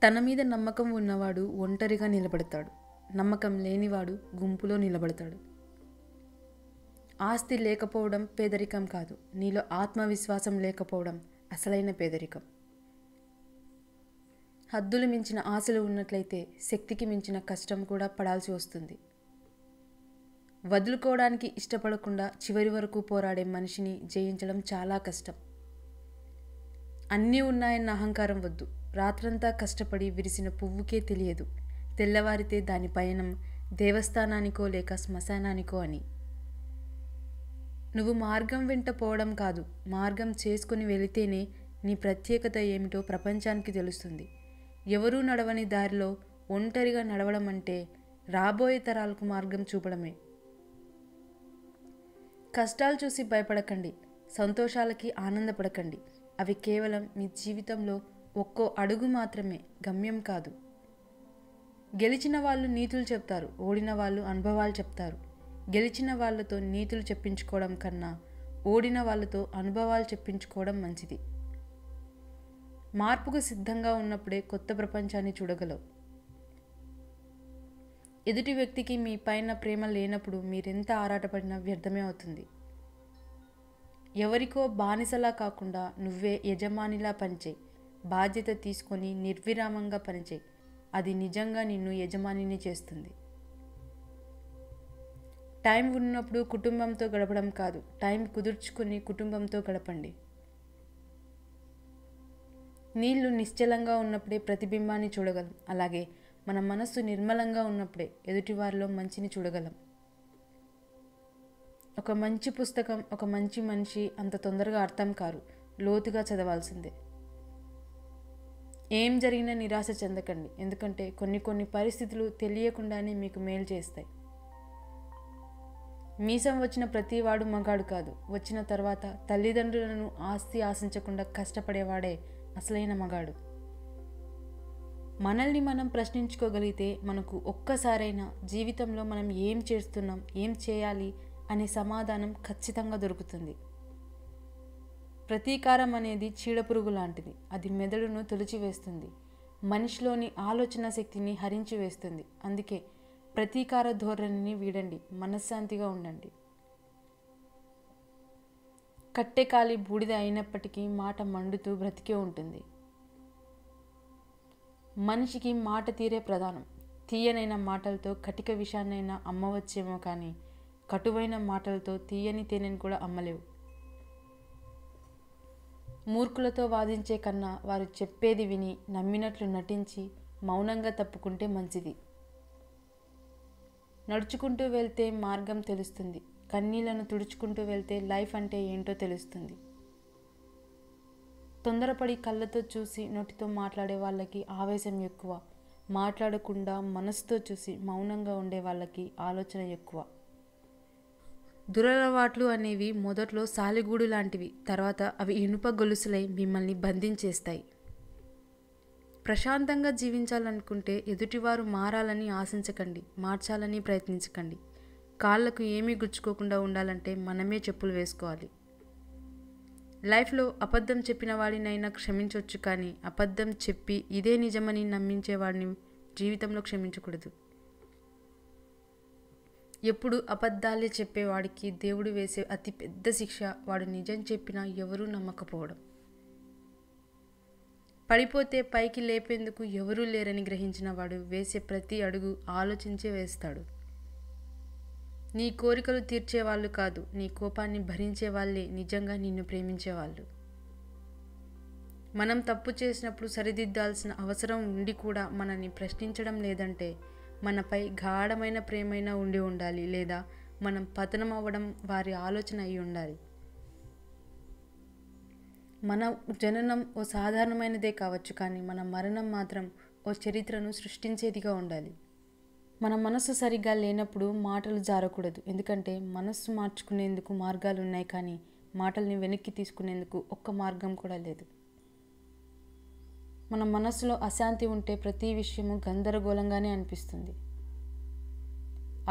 తన మీద నమ్మకం ఉన్నవాడు ఒంటరిగా నిలబడతాడు. నమ్మకం లేనివాడు గుంపులో నిలబడతాడు. ఆస్తి లేకపోవడం పేదరికం కాదు, నీలో ఆత్మవిశ్వాసం లేకపోవడం అసలైన పేదరికం. హద్దులు మించిన ఆశలు ఉన్నట్లయితే శక్తికి మించిన కష్టం కూడా పడాల్సి వస్తుంది. వదులుకోవడానికి ఇష్టపడకుండా చివరి వరకు పోరాడే మనిషిని జయించడం చాలా కష్టం. అన్నీ ఉన్నాయన్న అహంకారం వద్దు. రాత్రంతా కష్టపడి విరిసిన పువ్వుకే తెలియదు తెల్లవారితే దాని పయనం దేవస్థానానికో లేక శ్మశానానికో అని. నువ్వు మార్గం వెంట పోవడం కాదు, మార్గం చేసుకుని వెళితేనే నీ ప్రత్యేకత ఏమిటో ప్రపంచానికి తెలుస్తుంది. ఎవరూ నడవని దారిలో ఒంటరిగా నడవడం అంటే రాబోయే తరాలకు మార్గం చూపడమే. కష్టాలు చూసి భయపడకండి, సంతోషాలకి ఆనందపడకండి. అవి కేవలం మీ జీవితంలో ఒక్కో అడుగు మాత్రమే, గమ్యం కాదు. గెలిచిన వాళ్ళు నీతులు చెప్తారు, ఓడిన వాళ్ళు అనుభవాలు చెప్తారు. గెలిచిన వాళ్ళతో నీతులు చెప్పించుకోవడం కన్నా ఓడిన వాళ్ళతో అనుభవాలు చెప్పించుకోవడం మంచిది. మార్పుకు సిద్ధంగా ఉన్నప్పుడే కొత్త ప్రపంచాన్ని చూడగలవు. ఎదుటి వ్యక్తికి మీ పైన ప్రేమ లేనప్పుడు మీరెంత ఆరాటపడినా వ్యర్థమే అవుతుంది. ఎవరికో బానిసలా కాకుండా నువ్వే యజమానిలా పనిచేయి. బాధ్యత తీసుకొని నిర్విరామంగా పనిచేయి. అది నిజంగా నిన్ను యజమానిని చేస్తుంది. టైం ఉన్నప్పుడు కుటుంబంతో గడపడం కాదు, టైం కుదుర్చుకుని కుటుంబంతో గడపండి. నీళ్లు నిశ్చలంగా ఉన్నప్పుడే ప్రతిబింబాన్ని చూడగలం. అలాగే మన మనస్సు నిర్మలంగా ఉన్నప్పుడే ఎదుటివారిలో మంచిని చూడగలం. ఒక మంచి పుస్తకం, ఒక మంచి మనిషి అంత తొందరగా అర్థం కారు, లోతుగా చదవాల్సిందే. ఏం జరిగినా నిరాశ చెందకండి, ఎందుకంటే కొన్ని పరిస్థితులు తెలియకుండానే మీకు మేలు చేస్తాయి. మీసం వచ్చిన ప్రతివాడు మగాడు కాదు. వచ్చిన తర్వాత తల్లిదండ్రులను ఆస్తి ఆశించకుండా కష్టపడేవాడే అసలైన మగాడు. మనల్ని మనం ప్రశ్నించుకోగలిగితే మనకు ఒక్కసారైనా జీవితంలో మనం ఏం చేస్తున్నాం, ఏం చేయాలి అనే సమాధానం ఖచ్చితంగా దొరుకుతుంది. ప్రతీకారం అనేది చీడపురుగు లాంటిది. అది మెదడును తొలిచివేస్తుంది, మనిషిలోని ఆలోచన శక్తిని హరించి వేస్తుంది. అందుకే ప్రతీకార ధోరణిని వీడండి, మనశ్శాంతిగా ఉండండి. కట్టెకాలి బూడిద అయినప్పటికీ మాట మండుతూ బ్రతికే ఉంటుంది. మనిషికి మాట తీరే ప్రధానం. తీయనైన మాటలతో కటిక విషాన్నైనా అమ్మవచ్చేమో కానీ కటువైన మాటలతో తీయని తేనెను కూడా అమ్మలేవు. మూర్ఖులతో వాదించే కన్నా వారు చెప్పేది విని నమ్మినట్లు నటించి మౌనంగా తప్పుకుంటే మంచిది. నడుచుకుంటూ వెళ్తే మార్గం తెలుస్తుంది. కన్నీళ్లను తుడుచుకుంటూ వెళ్తే లైఫ్ అంటే ఏంటో తెలుస్తుంది. తొందరపడి కళ్ళతో చూసి నోటితో మాట్లాడే వాళ్ళకి ఆవేశం ఎక్కువ. మాట్లాడకుండా మనసుతో చూసి మౌనంగా ఉండే వాళ్ళకి ఆలోచన ఎక్కువ. దురలవాట్లు అనేవి మొదట్లో సాలెగూడు లాంటివి, తర్వాత అవి ఇనుప గొలుసులై మిమ్మల్ని బంధించేస్తాయి. ప్రశాంతంగా జీవించాలనుకుంటే ఎదుటివారు మారాలని ఆశించకండి, మార్చాలని ప్రయత్నించకండి. కాళ్ళకు ఏమీ గుచ్చుకోకుండా ఉండాలంటే మనమే చెప్పులు వేసుకోవాలి. లైఫ్లో అబద్ధం చెప్పిన వాడినైనా క్షమించవచ్చు, కానీ అబద్ధం చెప్పి ఇదే నిజమని నమ్మించేవాడిని జీవితంలో క్షమించకూడదు. ఎప్పుడు అబద్ధాలే చెప్పేవాడికి దేవుడు వేసే అతి పెద్ద శిక్ష వాడు నిజం చెప్పినా ఎవరూ నమ్మకపోవడం. పడిపోతే పైకి లేపేందుకు ఎవరూ లేరని గ్రహించిన వాడు వేసే ప్రతి అడుగు ఆలోచించే వేస్తాడు. నీ కోరికలు తీర్చేవాళ్ళు కాదు, నీ కోపాన్ని భరించే వాళ్ళే నిజంగా నిన్ను ప్రేమించేవాళ్ళు. మనం తప్పు చేసినప్పుడు సరిదిద్దాల్సిన అవసరం ఉండి కూడా మనల్ని ప్రశ్నించడం లేదంటే మనపై గాఢమైన ప్రేమైనా ఉండి ఉండాలి, లేదా మనం పతనం అవ్వడం వారి ఆలోచన అయి ఉండాలి. మన జననం ఓ సాధారణమైనదే కావచ్చు, కానీ మన మరణం మాత్రం ఓ చరిత్రను సృష్టించేదిగా ఉండాలి. మన మనస్సు సరిగ్గా లేనప్పుడు మాటలు జారకూడదు, ఎందుకంటే మనస్సు మార్చుకునేందుకు మార్గాలు ఉన్నాయి, కానీ మాటల్ని వెనక్కి తీసుకునేందుకు ఒక్క మార్గం కూడా లేదు. మన మనస్సులో అశాంతి ఉంటే ప్రతి విషయము గందరగోళంగానే అనిపిస్తుంది.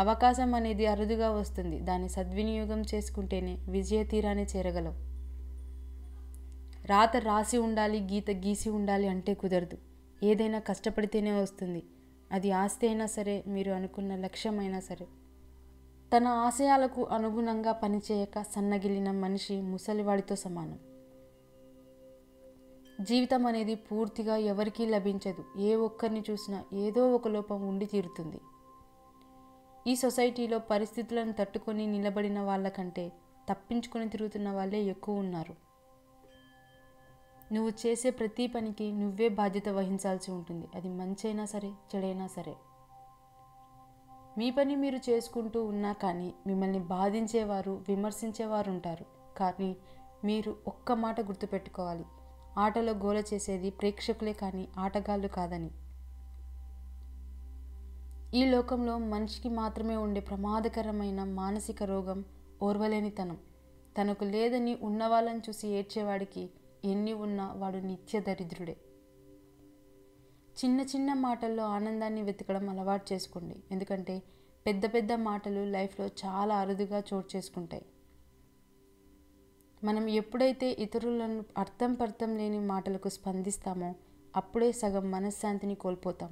అవకాశం అనేది అరుదుగా వస్తుంది, దాన్ని సద్వినియోగం చేసుకుంటేనే విజయ తీరాన్ని చేరగలవు. రాత రాసి ఉండాలి, గీత గీసి ఉండాలి అంటే కుదరదు. ఏదైనా కష్టపడితేనే వస్తుంది. అది ఆస్తి అయినా సరే, మీరు అనుకున్న లక్ష్యమైనా సరే. తన ఆశయాలకు అనుగుణంగా పనిచేయక సన్నగిల్లిన మనిషి ముసలివాడితో సమానం. జీవితం అనేది పూర్తిగా ఎవరికీ లభించదు. ఏ ఒక్కరిని చూసినా ఏదో ఒక లోపం ఉండి తీరుతుంది. ఈ సొసైటీలో పరిస్థితులను తట్టుకొని నిలబడిన వాళ్ళకంటే తప్పించుకొని తిరుగుతున్న వాళ్ళే ఎక్కువ ఉన్నారు. నువ్వు చేసే ప్రతి పనికి నువ్వే బాధ్యత వహించాల్సి ఉంటుంది. అది మంచైనా సరే, చెడైనా సరే. మీ పని మీరు చేసుకుంటూ ఉన్నా కానీ మిమ్మల్ని బాధించేవారు, విమర్శించేవారు ఉంటారు. కానీ మీరు ఒక్క మాట గుర్తుపెట్టుకోవాలి, ఆటలో గోల చేసేది ప్రేక్షకులే కానీ ఆటగాళ్ళు కాదని. ఈ లోకంలో మనిషికి మాత్రమే ఉండే ప్రమాదకరమైన మానసిక రోగం ఓర్వలేనితనం. తనకు లేదని ఉన్నవాళ్ళని చూసి ఏడ్చేవాడికి ఎన్ని ఉన్నా వాడు నిత్య దరిద్రుడే. చిన్న చిన్న మాటల్లో ఆనందాన్ని వెతకడం అలవాటు చేసుకోండి. ఎందుకంటే పెద్ద పెద్ద మాటలు లైఫ్లో చాలా అరుదుగా చోటు చేసుకుంటాయి. మనం ఎప్పుడైతే ఇతరులను అర్థం లేని మాటలకు స్పందిస్తామో అప్పుడే సగం మనశ్శాంతిని కోల్పోతాం.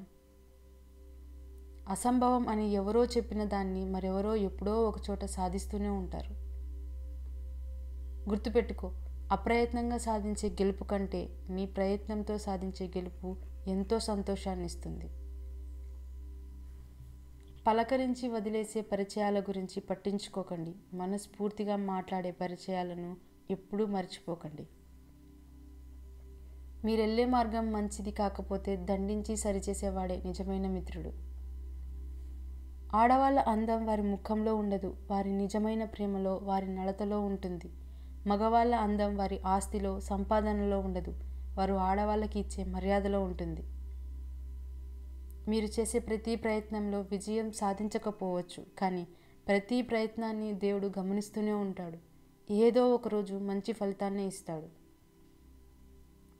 అసంభవం అని ఎవరో చెప్పిన దాన్ని మరెవరో ఎప్పుడో ఒకచోట సాధిస్తూనే ఉంటారు. గుర్తుపెట్టుకో, అప్రయత్నంగా సాధించే గెలుపు కంటే నీ ప్రయత్నంతో సాధించే గెలుపు ఎంతో సంతోషాన్ని ఇస్తుంది. పలకరించి వదిలేసే పరిచయాల గురించి పట్టించుకోకండి. మనస్ఫూర్తిగా మాట్లాడే పరిచయాలను ఎప్పుడూ మర్చిపోకండి. మీరెళ్ళే మార్గం మంచిది కాకపోతే దండించి సరిచేసేవాడే నిజమైన మిత్రుడు. ఆడవాళ్ళ అందం వారి ముఖంలో ఉండదు, వారి నిజమైన ప్రేమలో, వారి నడతలో ఉంటుంది. మగవాళ్ళ అందం వారి ఆస్తిలో, సంపాదనలో ఉండదు, వారు ఆడవాళ్ళకి ఇచ్చే మర్యాదలో ఉంటుంది. మీరు చేసే ప్రతి ప్రయత్నంలో విజయం సాధించకపోవచ్చు, కానీ ప్రతి ప్రయత్నాన్ని దేవుడు గమనిస్తూనే ఉంటాడు. ఏదో ఒకరోజు మంచి ఫలితాన్నే ఇస్తాడు.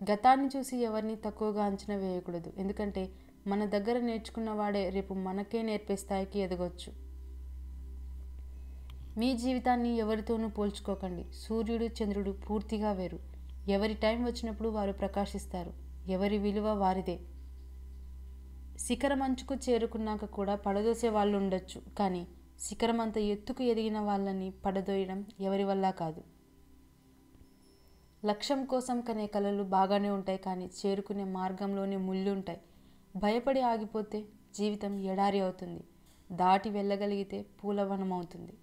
గతాన్ని చూసి ఎవరిని తక్కువగా అంచనా వేయకూడదు. ఎందుకంటే మన దగ్గర నేర్చుకున్న వాడే రేపు మనకే నేర్పే స్థాయికి ఎదగొచ్చు. మీ జీవితాన్ని ఎవరితోనూ పోల్చుకోకండి. సూర్యుడు, చంద్రుడు పూర్తిగా వేరు. ఎవరి టైం వచ్చినప్పుడు వారు ప్రకాశిస్తారు. ఎవరి విలువ వారిదే. శిఖరమంచుకు చేరుకున్నాక కూడా పడదోసే వాళ్ళు ఉండొచ్చు, కానీ శిఖరమంత ఎత్తుకు ఎదిగిన వాళ్ళని పడదోయడం ఎవరి వల్ల కాదు. లక్ష్యం కోసం కనే కలలు బాగానే ఉంటాయి, కానీ చేరుకునే మార్గంలోనే ముళ్ళుంటాయి. భయపడి ఆగిపోతే జీవితం ఎడారి అవుతుంది. దాటి వెళ్ళగలిగితే పూలవనం అవుతుంది.